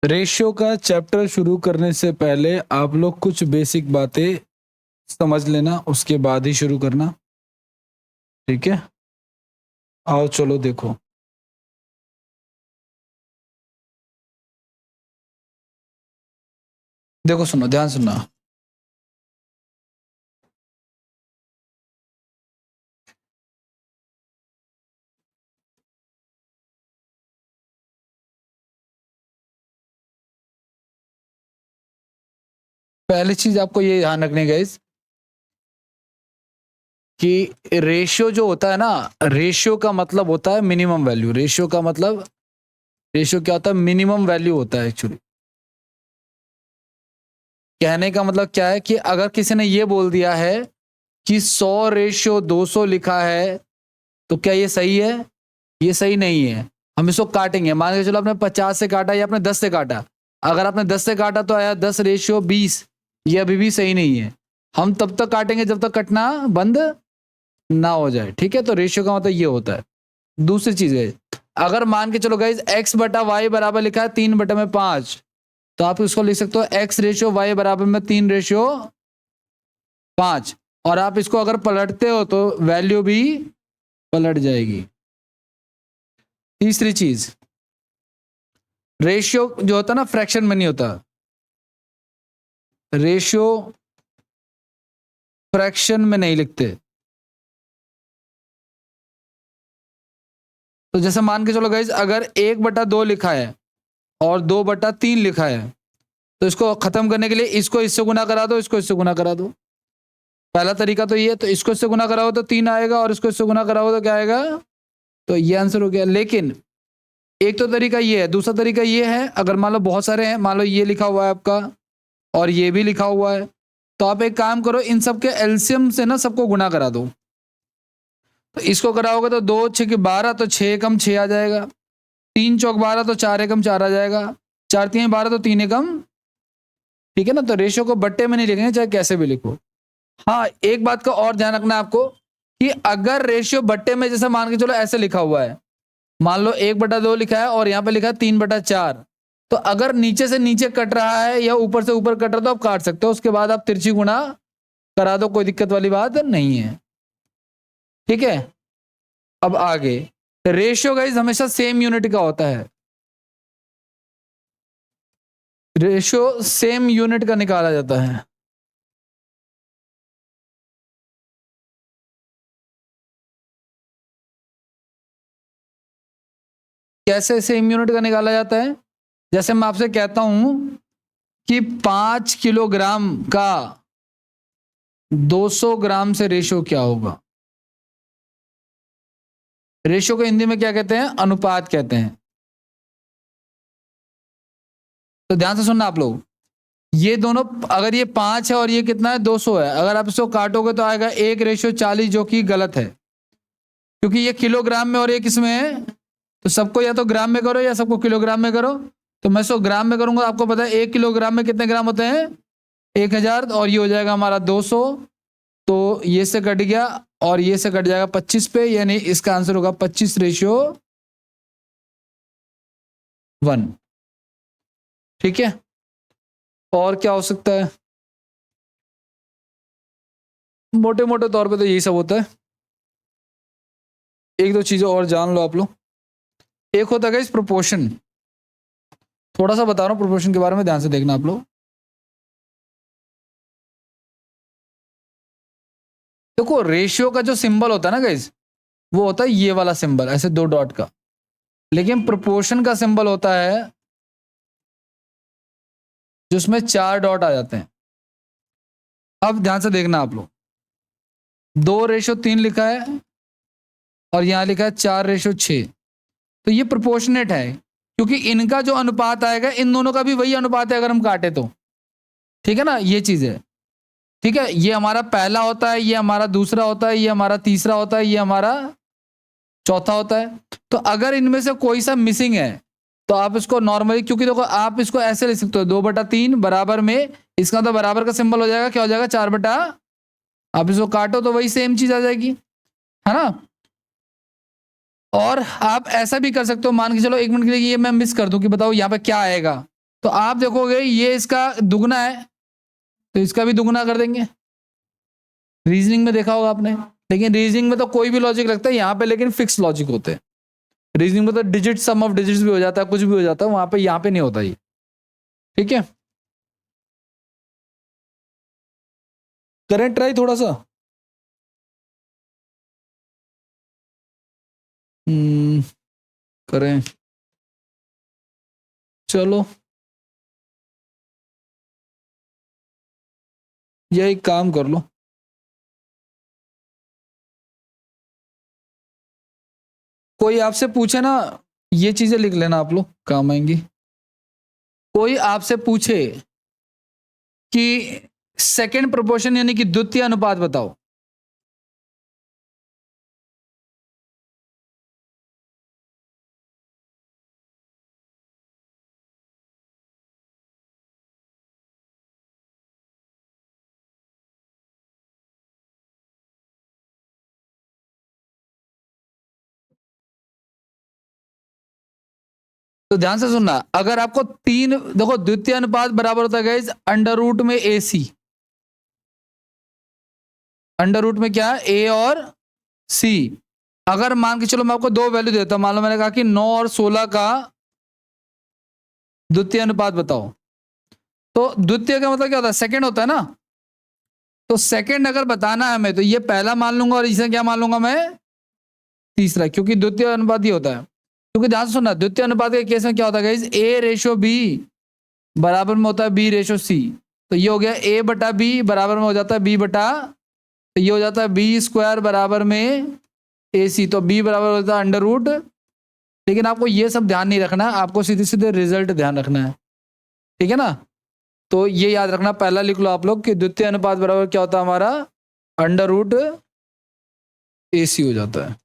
Ratio का chapter शुरू करने से पहले आप लोग कुछ बेसिक बातें समझ लेना, उसके बाद ही शुरू करना। ठीक है, आओ चलो देखो। देखो सुनो, ध्यान सुनना। पहली चीज आपको ये ध्यान रखनी है गाइस कि रेशियो जो होता है ना, रेशियो का मतलब होता है मिनिमम वैल्यू। रेशियो का मतलब, रेशियो क्या होता है? मिनिमम वैल्यू होता है एक्चुअली। कहने का मतलब क्या है कि अगर किसी ने ये बोल दिया है कि 100:200 लिखा है, तो क्या ये सही है? ये सही नहीं है। हम इसको काटेंगे। मान के चलो आपने 50 से काटा या आपने 10 से काटा। अगर आपने 10 से काटा तो आया 10:20। ये अभी भी सही नहीं है। हम तब तक काटेंगे जब तक कटना बंद ना हो जाए। ठीक है, तो रेशियो का मतलब ये होता है। दूसरी चीज है, अगर मान के चलो गाइज x/y बराबर लिखा है 3/5, तो आप इसको लिख सकते हो x/y बराबर में 3/5। और आप इसको अगर पलटते हो तो वैल्यू भी पलट जाएगी। तीसरी चीज, रेशियो जो होता है ना, फ्रैक्शन में नहीं होता। रेशियो फ्रैक्शन में नहीं लिखते। तो जैसे मान के चलो गाइज, अगर 1/2 लिखा है और 2/3 लिखा है, तो इसको खत्म करने के लिए इसको इससे गुना करा दो, इसको इससे गुना करा दो। पहला तरीका तो ये है। तो इसको इससे गुना कराओ तो 3 आएगा, और इसको इससे गुना कराओ तो क्या आएगा? तो ये आंसर हो गया। लेकिन एक तो तरीका ये है, दूसरा तरीका ये है, अगर मान लो बहुत सारे हैं, मान लो ये लिखा हुआ है आपका और ये भी लिखा हुआ है, तो आप एक काम करो, इन सबके एलसीएम से ना सबको गुना करा दो। तो इसको कराओगे तो 2 6 12, तो 6 कम 6 आ जाएगा। 3 चौक 12, तो 4 एकम 4 आ जाएगा। 4 3 12, तो 3 एकम। ठीक है ना? तो रेशियो को बट्टे में नहीं लिखेंगे, चाहे कैसे भी लिखो। हाँ, एक बात का और ध्यान रखना आपको कि अगर रेशियो बट्टे में, जैसे मान के चलो ऐसे लिखा हुआ है, मान लो 1/2 लिखा है और यहाँ पे लिखा है 3/4, तो अगर नीचे से नीचे कट रहा है या ऊपर से ऊपर कट रहा है तो आप काट सकते हो। उसके बाद आप तिरछी गुणा करा दो, कोई दिक्कत वाली बात नहीं है। ठीक है, अब आगे। रेशियो गाइस हमेशा सेम यूनिट का होता है। रेशियो सेम यूनिट का निकाला जाता है। कैसे सेम यूनिट का निकाला जाता है? जैसे मैं आपसे कहता हूं कि 5 किलोग्राम का 200 ग्राम से रेशियो क्या होगा? रेशियो को हिंदी में क्या कहते हैं? अनुपात कहते हैं। तो ध्यान से सुनना आप लोग, ये दोनों, अगर ये 5 है और ये कितना है? 200 है। अगर आप इसको काटोगे तो आएगा 1:40, जो कि गलत है, क्योंकि ये किलोग्राम में और ये किसमें है? तो सबको या तो ग्राम में करो या सबको किलोग्राम में करो। तो मैं इसको ग्राम में करूंगा, आपको पता है 1 किलोग्राम में कितने ग्राम होते हैं? 1000। और ये हो जाएगा हमारा 200। तो ये से कट गया और ये से कट जाएगा 25 पे, यानी इसका आंसर होगा 25:1। ठीक है, और क्या हो सकता है? मोटे मोटे तौर पे तो यही सब होता है। एक दो चीजें और जान लो आप लोग। एक होता है इस प्रोपोर्शन। थोड़ा सा बता रहा हूं प्रोपोर्शन के बारे में, ध्यान से देखना आप लोग। देखो, रेशियो का जो सिंबल होता है ना गाइस, वो होता है ये वाला सिंबल, ऐसे 2 डॉट का। लेकिन प्रोपोर्शन का सिंबल होता है जिसमें 4 डॉट आ जाते हैं। अब ध्यान से देखना आप लोग, 2:3 लिखा है और यहां लिखा है 4:6। तो ये प्रोपोर्शनेट है, क्योंकि इनका जो अनुपात आएगा, इन दोनों का भी वही अनुपात है अगर हम काटे तो। ठीक है ना? ये चीज है। ठीक है, ये हमारा पहला होता है, ये हमारा दूसरा होता है, ये हमारा तीसरा होता है, ये हमारा चौथा होता है। तो अगर इनमें से कोई सा मिसिंग है तो आप इसको नॉर्मली, क्योंकि देखो आप इसको ऐसे लिख सकते हो 2/3 बराबर में, इसका तो बराबर का सिंबल हो जाएगा, क्या हो जाएगा? 4/। आप इसको काटो तो वही सेम चीज आ जाएगी, है ना? और आप ऐसा भी कर सकते हो, मान के चलो 1 मिनट के लिए ये मैं मिस कर दूं कि बताओ यहाँ पे क्या आएगा। तो आप देखोगे ये इसका दुगना है तो इसका भी दुगना कर देंगे। रीजनिंग में देखा होगा आपने, लेकिन रीजनिंग में तो कोई भी लॉजिक लगता है, यहाँ पे लेकिन फिक्स लॉजिक होते हैं। रीजनिंग में तो डिजिट सम ऑफ डिजिट्स भी हो जाता है, कुछ भी हो जाता है वहां पे, यहाँ पे नहीं होता ये। ठीक है, करें ट्राई थोड़ा सा। करें, चलो यही काम कर लो। कोई आपसे पूछे ना, ये चीजें लिख लेना आप लोग, काम आएंगी। कोई आपसे पूछे कि सेकंड प्रोपोर्शन यानी कि द्वितीय अनुपात बताओ, तो ध्यान से सुनना। अगर आपको तीन, देखो द्वितीय अनुपात बराबर होता है गाइस अंडर रूट में ए सी। अंडर रूट में क्या है, ए और सी। अगर मान के चलो मैं आपको दो वैल्यू देता हूं, मान लो मैंने कहा कि 9 और 16 का द्वितीय अनुपात बताओ, तो द्वितीय का मतलब क्या होता है, सेकंड होता है ना। तो सेकंड अगर बताना है हमें तो ये पहला मान लूंगा और इसे क्या मान लूंगा मैं, तीसरा, क्योंकि द्वितीय अनुपात ही होता है। क्योंकि ध्यान से सुनना, द्वितीय अनुपात के केस में क्या होता है गाइस, ए रेशो बी बराबर में होता है बी रेशो सी। तो ये हो गया ए बटा बी बराबर में हो जाता है बी बटा, तो ये हो जाता है बी स्क्वायर बराबर में ए सी। तो बी बराबर होता है अंडर रूट। लेकिन आपको ये सब ध्यान नहीं रखना, आपको सीधे सीधे रिजल्ट ध्यान रखना है। ठीक है ना, तो ये याद रखना, पहला लिख लो आप लोग कि द्वितीय अनुपात बराबर क्या होता है हमारा, अंडर रूट ए सी हो जाता है।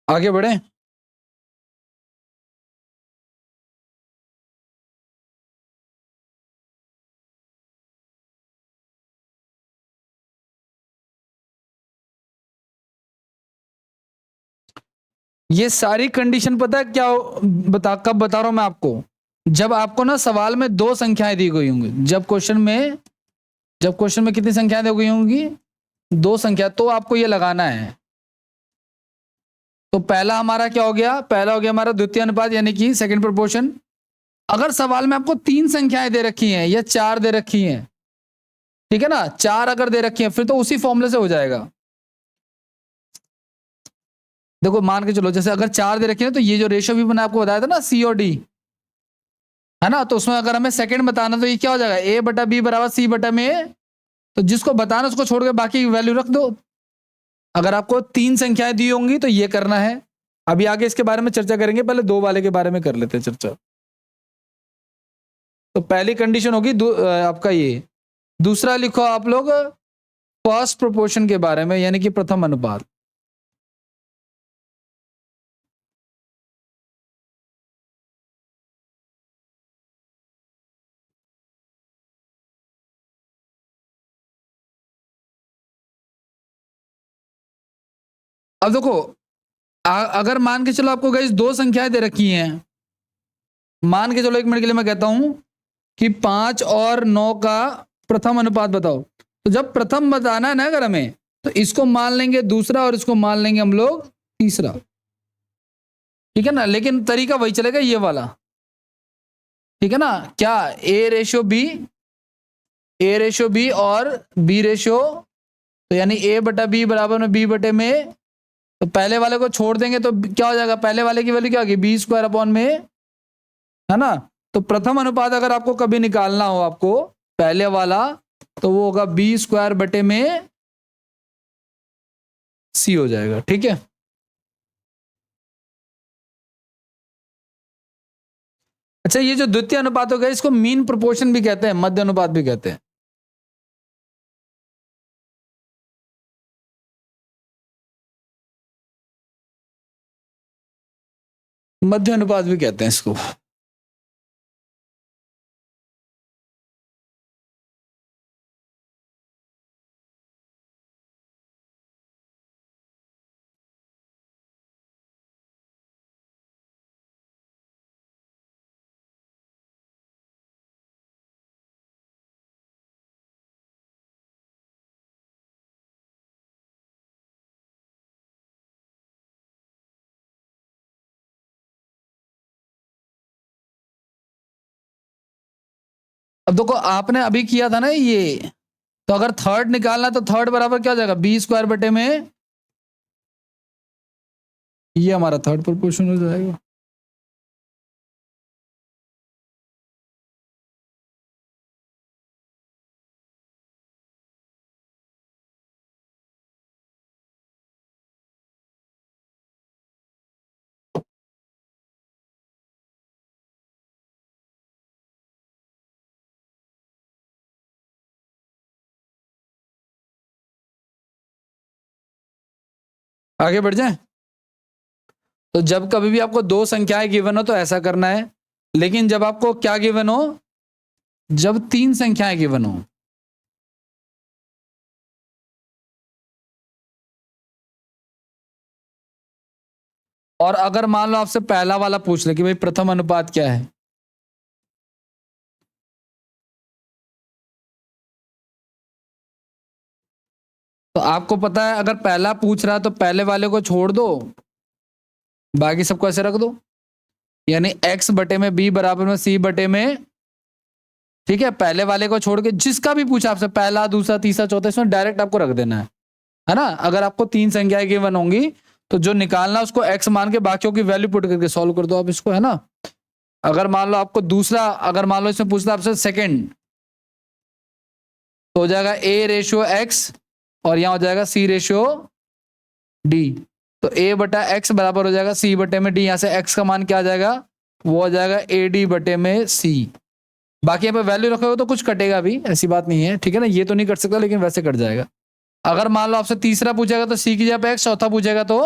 आगे बढ़े। ये सारी कंडीशन पता है क्या कब बता रहा हूं मैं आपको, जब आपको ना सवाल में दो संख्याएं दी गई होंगी। जब क्वेश्चन में कितनी संख्याएं दी गई होंगी, दो संख्या, तो आपको ये लगाना है। तो पहला हमारा क्या हो गया, पहला हो गया हमारा द्वितीय अनुपात यानी कि सेकंड प्रोपोर्शन। अगर सवाल में आपको तीन संख्याएं दे रखी हैं या चार दे रखी हैं, ठीक है ना, चार अगर दे रखी हैं फिर तो उसी फॉर्मूले से हो जाएगा। देखो मान के चलो, जैसे अगर चार दे रखी है तो ये जो रेशो भी मैंने आपको बताया था ना, सी और डी, है ना, तो उसमें अगर हमें सेकंड बताना तो ये क्या हो जाएगा, ए बटा बी बराबर सी बटा में ए। तो जिसको बताना उसको छोड़ के बाकी की वैल्यू रख दो। अगर आपको तीन संख्याएं दी होंगी तो ये करना है। अभी आगे इसके बारे में चर्चा करेंगे, पहले दो वाले के बारे में कर लेते हैं चर्चा। तो पहली कंडीशन होगी आपका ये। दूसरा लिखो आप लोग फर्स्ट प्रोपोर्शन के बारे में, यानी कि प्रथम अनुपात। अब देखो अगर मान के चलो आपको गाइस दो संख्याएं दे रखी हैं, मान के चलो एक मिनट के लिए मैं कहता हूं कि 5 और 9 का प्रथम अनुपात बताओ। तो जब प्रथम बताना है ना अगर हमें, तो इसको मान लेंगे दूसरा और इसको मान लेंगे हम लोग तीसरा। ठीक है ना, लेकिन तरीका वही चलेगा ये वाला। ठीक है ना, क्या ए रेशो बी और बी रेशो, तो यानी ए बटा बी बराबर में बी बटे में। तो पहले वाले को छोड़ देंगे तो क्या हो जाएगा, पहले वाले की वैल्यू क्या होगी, बी स्क्वायर अपॉन में, है ना। तो प्रथम अनुपात अगर आपको कभी निकालना हो, आपको पहले वाला तो वो होगा बी स्क्वायर बटे में सी हो जाएगा। ठीक है, अच्छा ये जो द्वितीय अनुपात हो गया इसको मीन प्रोपोर्शन भी कहते हैं, मध्य अनुपात भी कहते हैं। मध्य अनुपात भी कहते हैं इसको। अब देखो आपने अभी किया था ना ये, तो अगर थर्ड निकालना तो थर्ड बराबर क्या हो जाएगा, बी स्क्वायर बटे में, ये हमारा थर्ड प्रोपोर्शन हो जाएगा। आगे बढ़ जाए। तो जब कभी भी आपको दो संख्याएं गिवन हो तो ऐसा करना है, लेकिन जब आपको क्या गिवन हो, जब तीन संख्याएं गिवन हो, और अगर मान लो आपसे पहला वाला पूछ ले कि भाई प्रथम अनुपात क्या है, तो आपको पता है अगर पहला पूछ रहा है तो पहले वाले को छोड़ दो, बाकी सबको ऐसे रख दो, यानी x बटे में b बराबर में c बटे में, ठीक है, पहले वाले को छोड़ के जिसका भी पूछा आपसे, पहला दूसरा तीसरा चौथा, इसमें डायरेक्ट आपको रख देना है ना। अगर आपको तीन संख्याएं गिवन होंगी तो जो निकालना उसको x मान के बाकियों की वैल्यू पुट करके सॉल्व कर दो आप इसको, है ना। अगर मान लो आपको दूसरा, अगर मान लो इसमें पूछता आपसे सेकंड, तो हो जाएगा a रेशियो x और यहां हो जाएगा c रेशियो d, तो a बटा x बराबर हो जाएगा c बटे में d, यहां से x का मान क्या आ जाएगा, वो हो जाएगा ad बटे में c। बाकी यहाँ पे वैल्यू रखे हो तो कुछ कटेगा भी, ऐसी बात नहीं है, ठीक है ना, ये तो नहीं कट सकता लेकिन वैसे कट जाएगा। अगर मान लो आपसे तीसरा पूछेगा तो c की जगह पे x, चौथा पूछेगा तो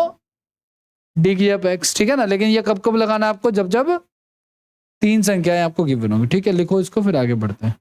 d की जगह पे x, ठीक है ना। लेकिन ये कब कब लगाना है आपको, जब जब तीन संख्याएं आपको गिवन होगी। ठीक है, लिखो इसको फिर आगे बढ़ते हैं।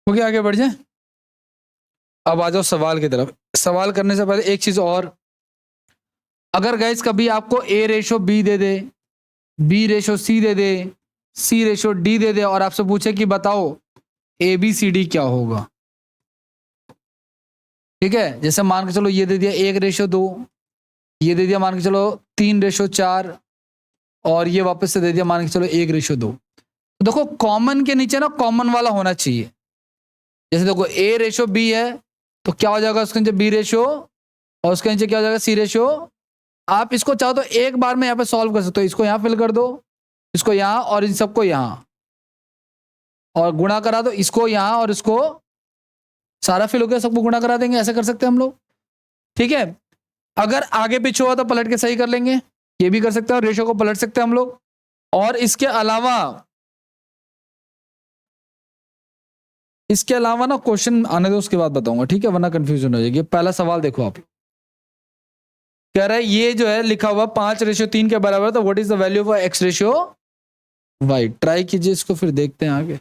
ओके, आगे बढ़ जाए। अब आ जाओ सवाल की तरफ। सवाल करने से पहले एक चीज और, अगर गाइस कभी आपको a ratio b they they, b ratio c they they, c ratio d दे दे और आपसे पूछे कि बताओ ए बी सी डी क्या होगा, ठीक है, जैसे मान के चलो ये दे दिया 1:2, ये दे दिया मान के चलो 3:4, और ये वापस से दे दिया मान के चलो 1:2। तो देखो कॉमन के नीचे ना कॉमन वाला होना चाहिए। जैसे देखो a रेशो b है तो क्या हो जाएगा उसके नीचे b रेशो और उसके नीचे क्या हो जाएगा, सी रेशियो। आप इसको चाहो तो एक बार में यहाँ पे सॉल्व कर सकते हो, इसको यहाँ फिल कर दो, इसको यहाँ और इन सबको यहाँ, और गुणा करा दो इसको यहाँ और इसको, सारा फिल हो गया, सबको गुणा करा देंगे, ऐसे कर सकते हैं हम लोग। ठीक है, अगर आगे पीछे हुआ तो पलट के सही कर लेंगे, ये भी कर सकते हैं, रेशियो को पलट सकते हैं हम लोग। और इसके अलावा ना क्वेश्चन आने दो, उसके बाद बताऊंगा, ठीक है, वरना कंफ्यूजन हो जाएगी। पहला सवाल देखो आप, कह रहा है ये जो है लिखा हुआ 5:3 के बराबर, तो what is the value of X ratio Y. Try कीजिए इसको, फिर देखते हैं आगे।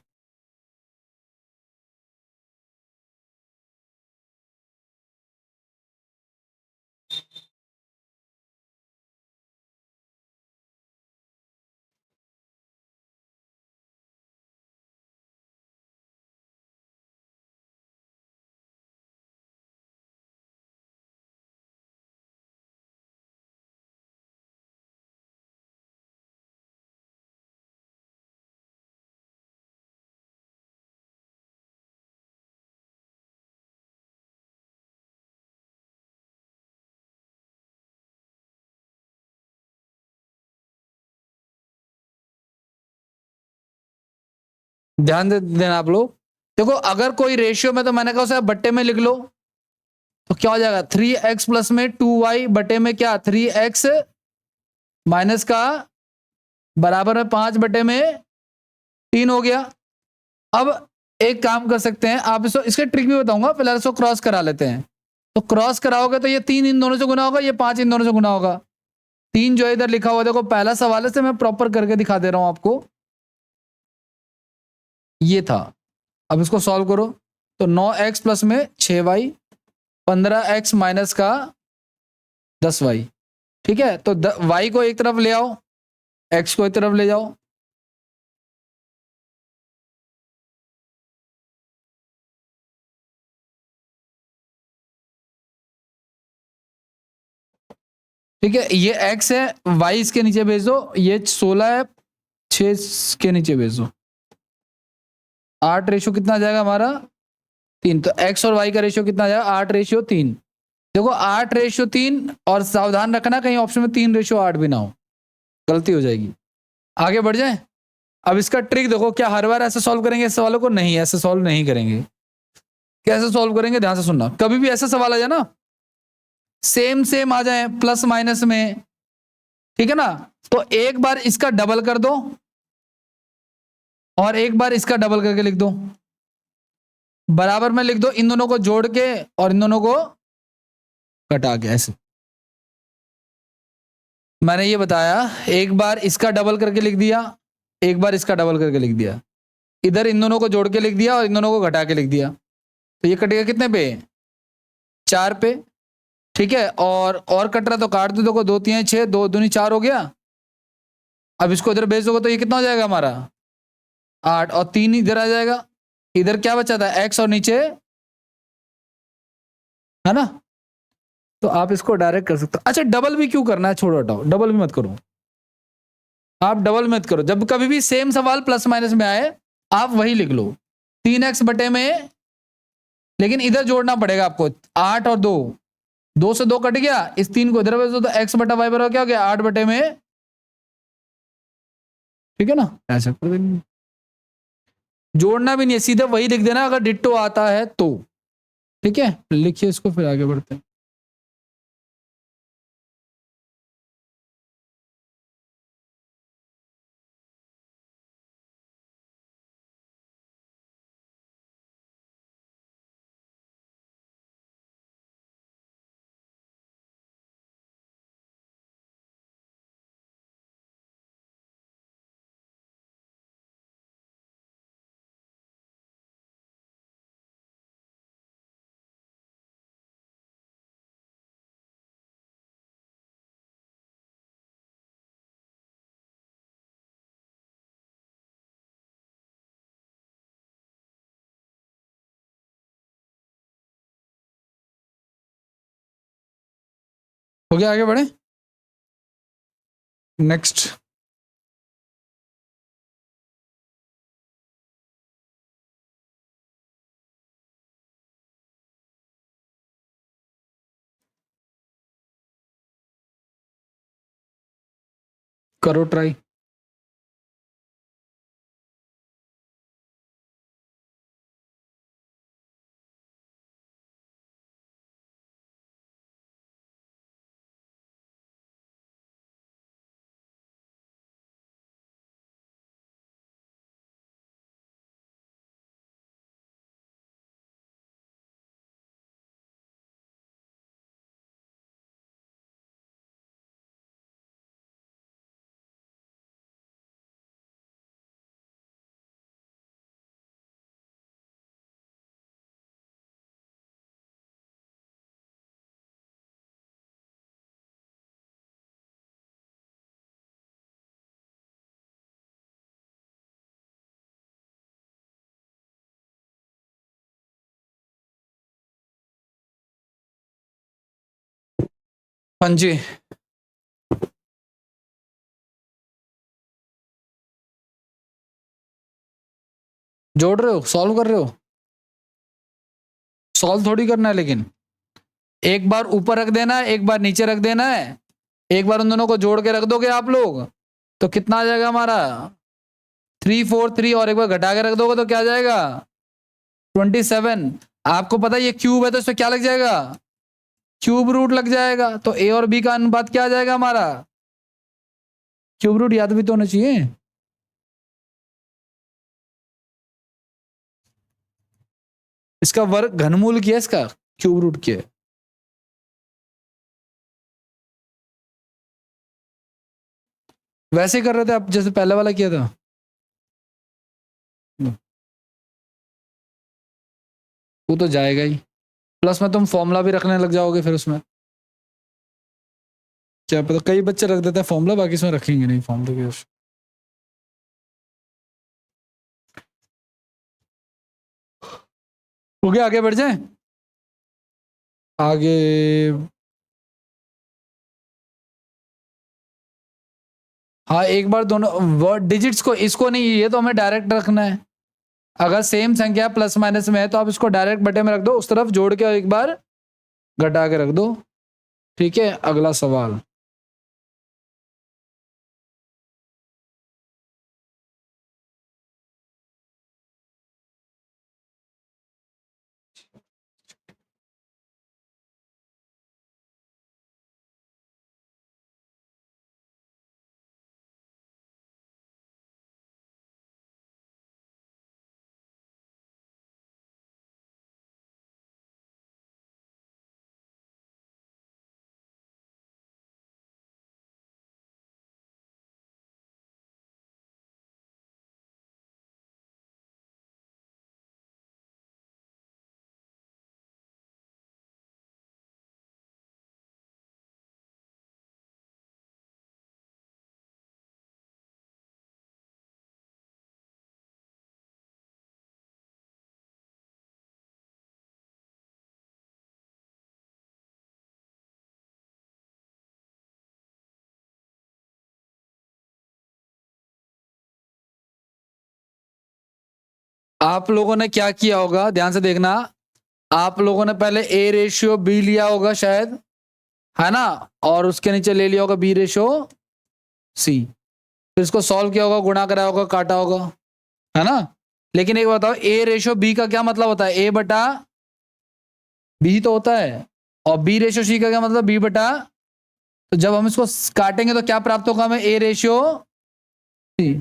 ध्यान दे देना आप लोग। देखो अगर कोई रेशियो में, तो मैंने कहा उसे बट्टे में लिख लो, तो क्या हो जाएगा, 3x प्लस में 2y बटे में क्या 3x माइनस का बराबर में 5/3 हो गया। अब एक काम कर सकते हैं आप, इसको इसके ट्रिक भी बताऊंगा, फिलहाल इसको क्रॉस करा लेते हैं। तो क्रॉस कराओगे तो ये 3 इन दोनों से गुना होगा, ये 5 इन दोनों से गुना होगा। 3 जो इधर लिखा हुआ देखो, पहला सवाल है से मैं प्रॉपर करके दिखा दे रहा हूं आपको, ये था। अब इसको सॉल्व करो, तो 9x प्लस में 6y, 15x माइनस का 10y। ठीक है, तो y को एक तरफ ले आओ, x को एक तरफ ले जाओ। ठीक है, ये x है, y इसके नीचे भेज दो, ये 16 है, 6 के नीचे भेज दो। 8 रेशियो कितना आ जाएगा हमारा, 3। तो x और y का रेशियो कितना आ जाएगा, 8:3। देखो 8:3, और सावधान रखना कहीं ऑप्शन में 3:8 भी ना हो, गलती हो जाएगी। आगे बढ़ जाए। अब इसका ट्रिक देखो, क्या हर बार ऐसे सॉल्व करेंगे इस सवालों को, नहीं, ऐसे सॉल्व नहीं करेंगे। कैसे सॉल्व करेंगे, ध्यान से सुनना। कभी भी ऐसा सवाल आ जाए ना, सेम सेम आ जाए प्लस माइनस में, ठीक है ना, तो एक बार इसका डबल कर दो और एक बार इसका डबल करके लिख दो, बराबर में लिख दो, इन दोनों को जोड़ के और इन दोनों को घटा के। ऐसे मैंने ये बताया, एक बार इसका डबल करके लिख दिया, एक बार इसका डबल करके लिख दिया, इधर इन दोनों को जोड़ के लिख दिया और इन दोनों को घटा के लिख दिया, तो ये कटेगा कितने पे, 4 पे। ठीक है, और कट रहा तो काट दो, देखो 2 3 6, 2 दूनी 4 हो गया। अब इसको इधर भेज दोगे तो ये कितना हो जाएगा हमारा, 8, और 3 इधर आ जाएगा। इधर क्या बचा था, x और नीचे, है ना। तो आप इसको डायरेक्ट कर सकते हो। अच्छा, डबल भी क्यों करना है, छोड़ो हटाओ, डबल भी मत करो, आप डबल मत करो। जब कभी भी सेम सवाल प्लस माइनस में आए, आप वही लिख लो, 3x बटे में, लेकिन इधर जोड़ना पड़ेगा आपको, 8 और 2, 2 से 2 कट गया, इस 3 को इधर भेज दो, तो x बटा वाई बराबर क्या हो गया, 8 बटे में। ठीक है ना, ऐसा कर देंगे, जोड़ना भी नहीं है, सीधे वही लिख देना अगर डिट्टो आता है तो। ठीक है, लिखिए इसको, फिर आगे बढ़ते हैं। हो गया, आगे बढ़े नेक्स्ट। करो ट्राई। हाँ जी, जोड़ रहे हो, सॉल्व कर रहे हो? सॉल्व थोड़ी करना है, लेकिन एक बार ऊपर रख देना है, एक बार नीचे रख देना है, एक बार उन दोनों को जोड़ के रख दोगे आप लोग तो कितना आ जाएगा हमारा 343, और एक बार घटा के रख दोगे तो क्या आ जाएगा 27। आपको पता है ये क्यूब है तो इसमें क्या लग जाएगा, क्यूब रूट लग जाएगा। तो ए और बी का अनुपात क्या आ जाएगा हमारा, क्यूब रूट याद भी तो होना चाहिए। इसका वर्ग घनमूल किया, इसका क्यूब रूट किया। वैसे ही कर रहे थे आप जैसे पहले वाला किया था। वो तो जाएगा ही, प्लस में तुम फॉर्मूला भी रखने लग जाओगे फिर उसमें। क्या पता, कई बच्चे रख देते हैं फॉर्मूला, बाकी इसमें रखेंगे नहीं फॉर्मूला। हो गया, आगे बढ़ जाए। आगे हाँ, एक बार दोनों वर्ड डिजिट्स को, इसको नहीं, ये तो हमें डायरेक्ट रखना है। अगर सेम संख्या प्लस माइनस में है तो आप इसको डायरेक्ट बटे में रख दो, उस तरफ जोड़ के एक बार घटा के रख दो। ठीक है, अगला सवाल। आप लोगों ने क्या किया होगा, ध्यान से देखना। आप लोगों ने पहले ए रेशियो बी लिया होगा शायद, है ना, और उसके नीचे ले लिया होगा बी रेशियो सी, फिर इसको सॉल्व किया होगा, गुणा कराया होगा, काटा होगा, है ना। लेकिन एक बताओ, ए रेशियो बी का क्या मतलब होता है, ए बटा बी तो होता है, और बी रेशियो सी का क्या मतलब, बी बटा। तो जब हम इसको काटेंगे तो क्या प्राप्त होगा हमें, ए रेशियो सी।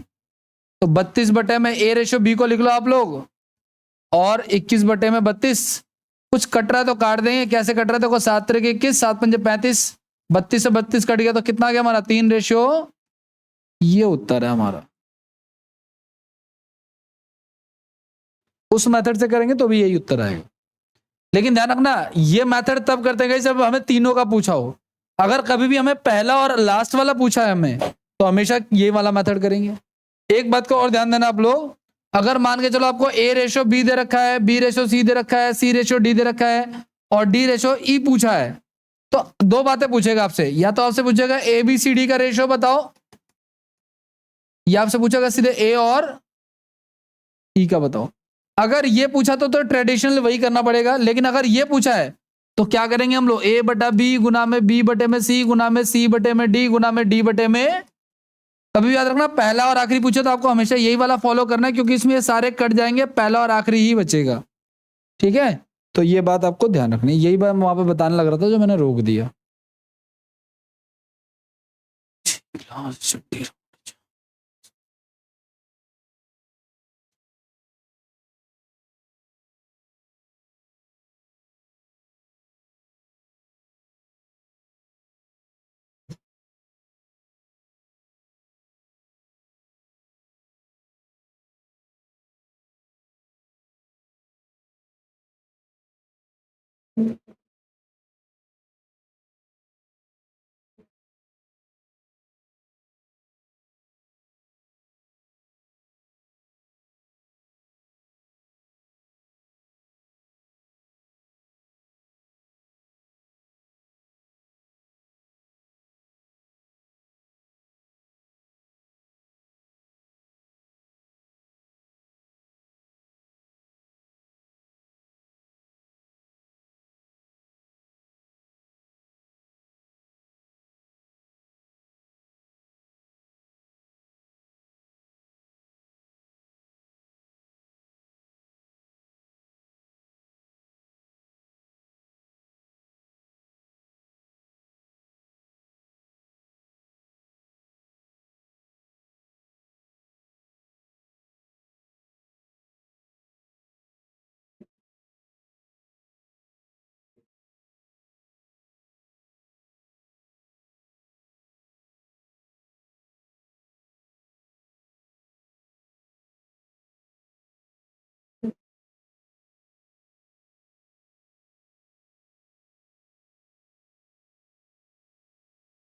तो 32 बटे में ए रेशियो बी को लिख लो आप लोग, और 21 बटे में 32। कुछ कट रहा है तो काट देंगे, कैसे कट रहा है देखो, 7 3 21, 7 5 35, 32 से 32 कट गया तो कितना आ गया हमारा 3 रेशियो। ये उत्तर है हमारा। उस मेथड से करेंगे तो भी यही उत्तर आएगा। लेकिन ध्यान रखना, ये मेथड तब करते हैं जब हमें तीनों का पूछा हो। अगर कभी भी हमें पहला और लास्ट वाला पूछा है हमें, तो हमेशा ये वाला मेथड करेंगे। एक बात को और ध्यान देना आप लोग, अगर मान के चलो आपको ए रेशो बी दे रखा है, बी रेशो सी दे रखा है, सी रेशो डी दे रखा है, और डी रेशो ई पूछा है, तो दो बातें पूछेगा आपसे। या तो आपसे पूछेगा ए बी सी डी का रेशो बताओ, या आपसे पूछेगा सीधे ए और ई का बताओ। अगर ये पूछा तो ट्रेडिशनल वही करना पड़ेगा। लेकिन अगर ये पूछा है तो क्या करेंगे हम लोग, ए बटा बी गुना में बी बटे में सी गुना में सी बटे में डी गुना में डी बटे में कभी भी याद रखना, पहला और आखिरी पूछे तो आपको हमेशा यही वाला फॉलो करना है, क्योंकि इसमें ये सारे कट जाएंगे, पहला और आखिरी ही बचेगा। ठीक है, तो ये बात आपको ध्यान रखनी है। यही बात मैं वहां पे बताने लग रहा था जो मैंने रोक दिया।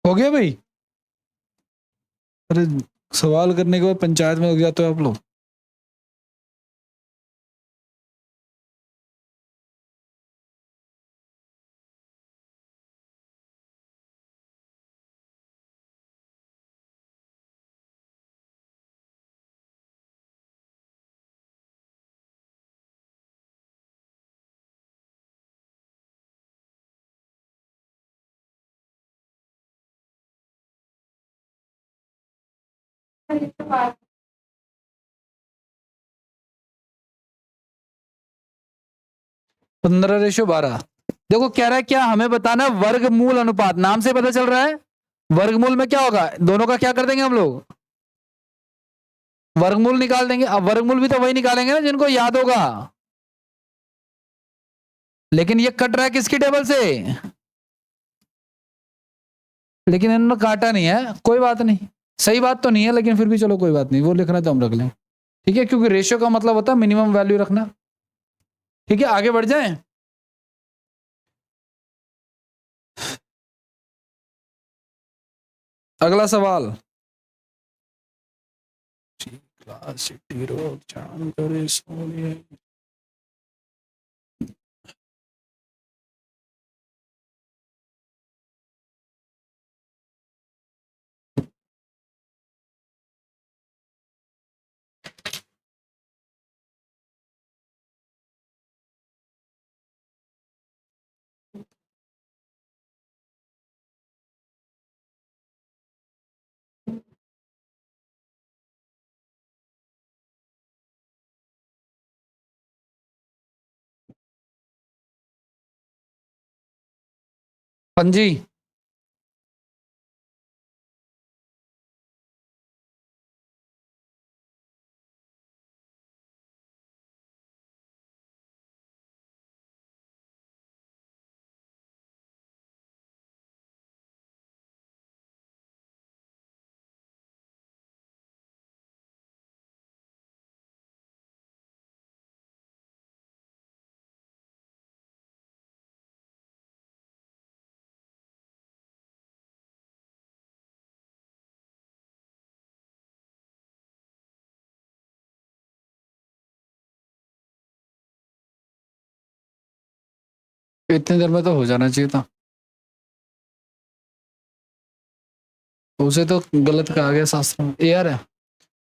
हो गया भाई? अरे सवाल करने के बाद पंचायत में लग जाते हो आप लोग। बात 15:12। देखो कह रहा है क्या, हमें बताना है वर्गमूल अनुपात। नाम से पता चल रहा है वर्गमूल में क्या होगा, दोनों का क्या कर देंगे हम लोग, वर्गमूल निकाल देंगे। अब वर्गमूल भी तो वही निकालेंगे ना जिनको याद होगा, लेकिन ये कट रहा है किसकी टेबल से, लेकिन इन्होंने काटा नहीं है, कोई बात नहीं। सही बात तो नहीं है, लेकिन फिर भी चलो कोई बात नहीं, वो लिखना तो हम रख लें। ठीक है, क्योंकि रेशियो का मतलब होता है मिनिमम वैल्यू रखना। ठीक है, आगे बढ़ जाएं। अगला सवाल, पंजी। इतनी देर में तो हो जाना चाहिए था, उसे तो गलत कहा गया शास्त्र में यार है।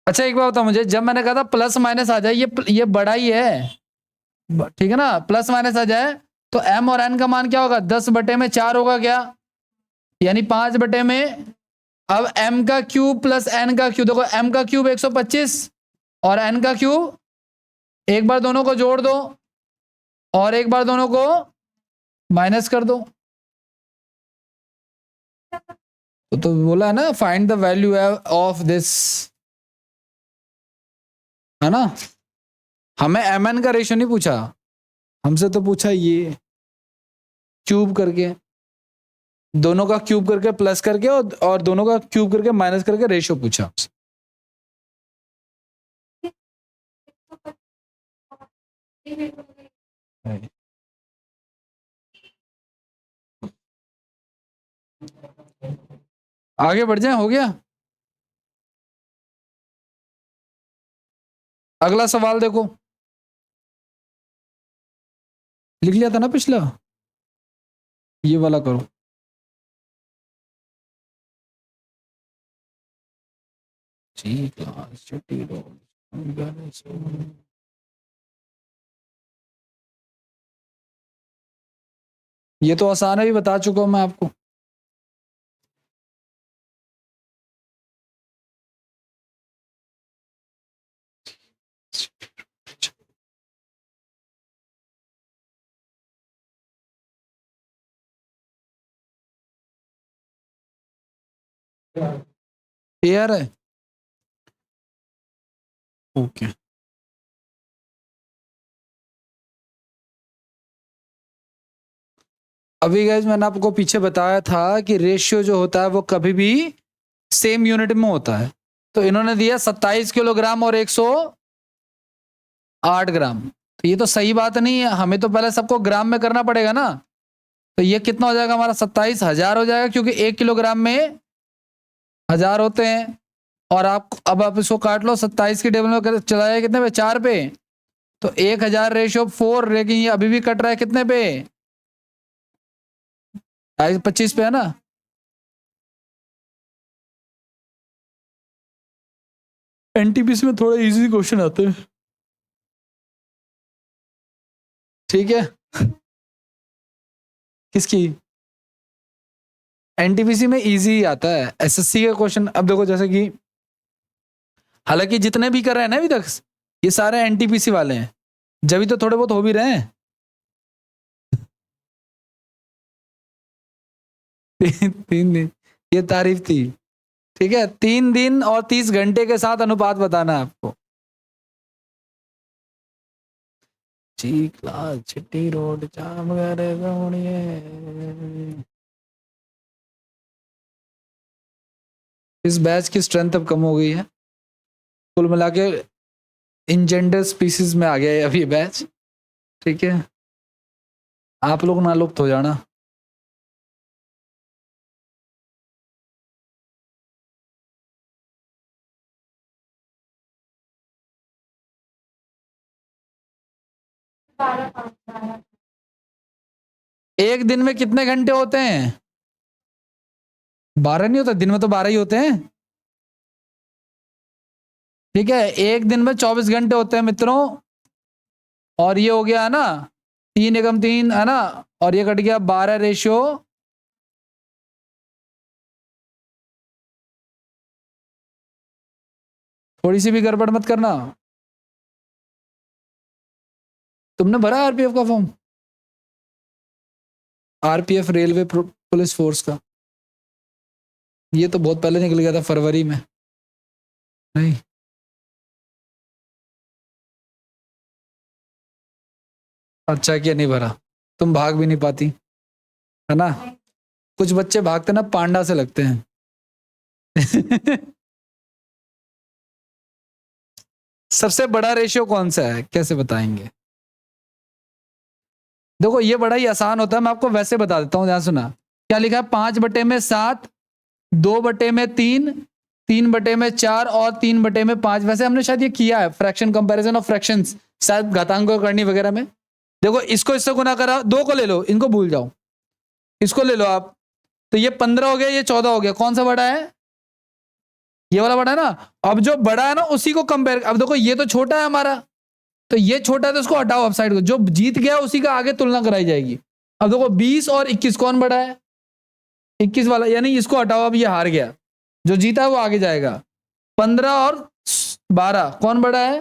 अच्छा एक बात बताओ मुझे, जब मैंने कहा था प्लस माइनस आ जाए, ये बड़ा ही है, ठीक है ना, प्लस माइनस आ जाए तो m और n का मान क्या होगा, 10/4 होगा क्या, यानी 5/, अब m का क्यूब प्लस n का क्यूब, देखो m का क्यूब 125 और n का क्यूब, एक बार दोनों को जोड़ दो और एक बार दोनों को माइनस कर दो। तो बोला है ना find the value of this, है ना। हमें mn का रेशियो नहीं पूछा, हमसे तो पूछा ये क्यूब करके, दोनों का क्यूब करके प्लस करके और दोनों का क्यूब करके माइनस करके रेशियो पूछा। आगे बढ़ जाए, हो गया। अगला सवाल देखो, लिख लिया था ना पिछला, ये वाला करो। ये तो आसान है, भी बता चुका हूं मैं आपको। क्लियर है? ओके। अभी गाइस मैंने आपको पीछे बताया था कि रेशियो जो होता है वो कभी भी सेम यूनिट में होता है। तो इन्होंने दिया 27 किलोग्राम और 108 ग्राम, तो ये तो सही बात नहीं है, हमें तो पहले सबको ग्राम में करना पड़ेगा ना। तो ये कितना हो जाएगा हमारा, 27,000 हो जाएगा, क्योंकि 1 किलोग्राम में 1000 होते हैं। और अब आप इसको काट लो, 27 की टेबल में चलाया कितने पे, 4 पे, तो 1000 रेशियो 4, लेकिन ये अभी भी कट रहा है कितने पे, 25 पे, है ना। एनटीपीसी में थोड़ा इजी क्वेश्चन आते हैं, ठीक है। किसकी, एनटीपीसी में इजी आता है, एसएससी का क्वेश्चन। अब देखो जैसे कि हालांकि जितने भी कर रहे हैं ना अभी तक, ये सारे एनटीपीसी वाले हैं, जब भी तो थोड़े बहुत हो भी रहे हैं। तीन दिन, ये तारीफ थी, ठीक है। 3 दिन और 30 घंटे के साथ अनुपात बताना है आपको। चिट्टी रोड इस बैच की स्ट्रेंथ अब कम हो गई है, कुल मिला के इंजेंडर स्पीसीज में आ गया है अभी ये बैच, ठीक है। आप लोग ना लुप्त हो जाना। एक दिन में कितने घंटे होते हैं, 12 नहीं होता, दिन में तो 12 ही होते हैं, ठीक है। एक दिन में 24 घंटे होते हैं मित्रों, और ये हो गया है ना 3 एकम 3, है ना, और ये कट गया 12 रेशियो, थोड़ी सी भी गड़बड़ मत करना। तुमने भरा आरपीएफ का form, RPF railway police force का, ये तो बहुत पहले निकल गया था, फरवरी में। नहीं, अच्छा किया नहीं भरा, तुम भाग भी नहीं पाती, है ना। कुछ बच्चे भागते ना पांडा से लगते हैं। सबसे बड़ा रेशियो कौन सा है, कैसे बताएंगे। देखो ये बड़ा ही आसान होता है, मैं आपको वैसे बता देता हूं, ध्यान सुना। क्या लिखा है, 5/7, 2/3, 3/4 और 3/5। वैसे हमने शायद ये किया है, फ्रैक्शन कंपैरिजन ऑफ फ्रैक्शंस, शायद घातांक करनी वगैरह में। देखो इसको इससे गुना करा, 2 को ले लो, इनको भूल जाओ, इसको ले लो आप, तो ये 15 हो गया, ये 14 हो गया, कौन सा बड़ा है, ये वाला बड़ा है ना। अब जो बड़ा है ना उसी को कंपेयर, अब देखो ये तो छोटा है हमारा, तो ये छोटा है तो उसको हटाओ अपसाइड को, जो जीत गया उसी का आगे तुलना कराई जाएगी। अब देखो 20 और 21 कौन बड़ा है, 21 वाला, यानी इसको हटाओ, अब ये हार गया, जो जीता है वो आगे जाएगा। 15 और 12 कौन बड़ा है?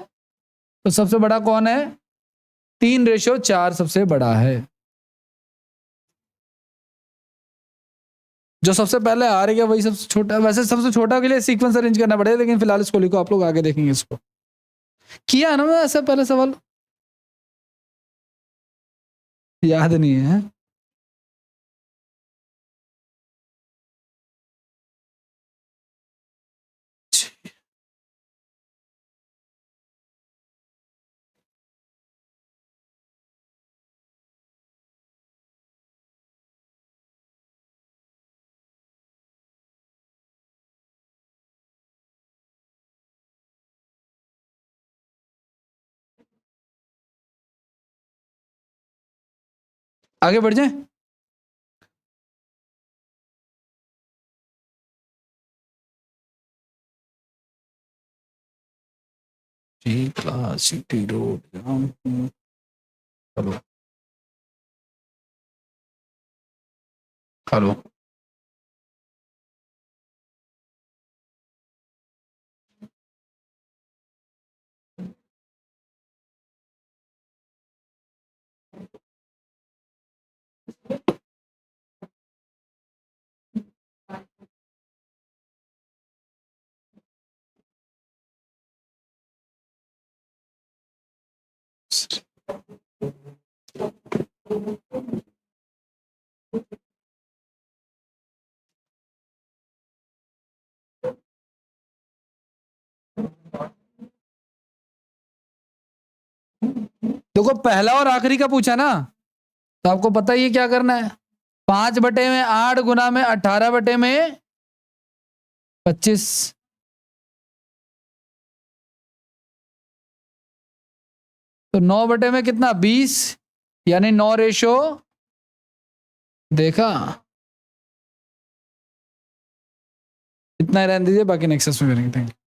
तो सबसे बड़ा कौन है? 3:4 सबसे बड़ा है। जो सबसे पहले आ रही है वही सबसे छोटा है। वैसे सबसे छोटा के लिए सीक्वेंस अरेंज करना पड़ेगा, लेकिन फिलहाल इसको लिखो, आप लोग आगे देखेंगे इसको। किया ना मैं ऐसा पहले सवाल, याद नहीं है? आगे बढ़ जाए। Class city road. Hello hello. देखो पहला और आखिरी का पूछा ना, तो आपको पता ही है क्या करना है। 5/8 गुना में 18/25, तो 9 में कितना? 20, यानी 9 देखा। इतना रहने दीजिए, बाकी नेक्स्ट में करेंगे। Thank you.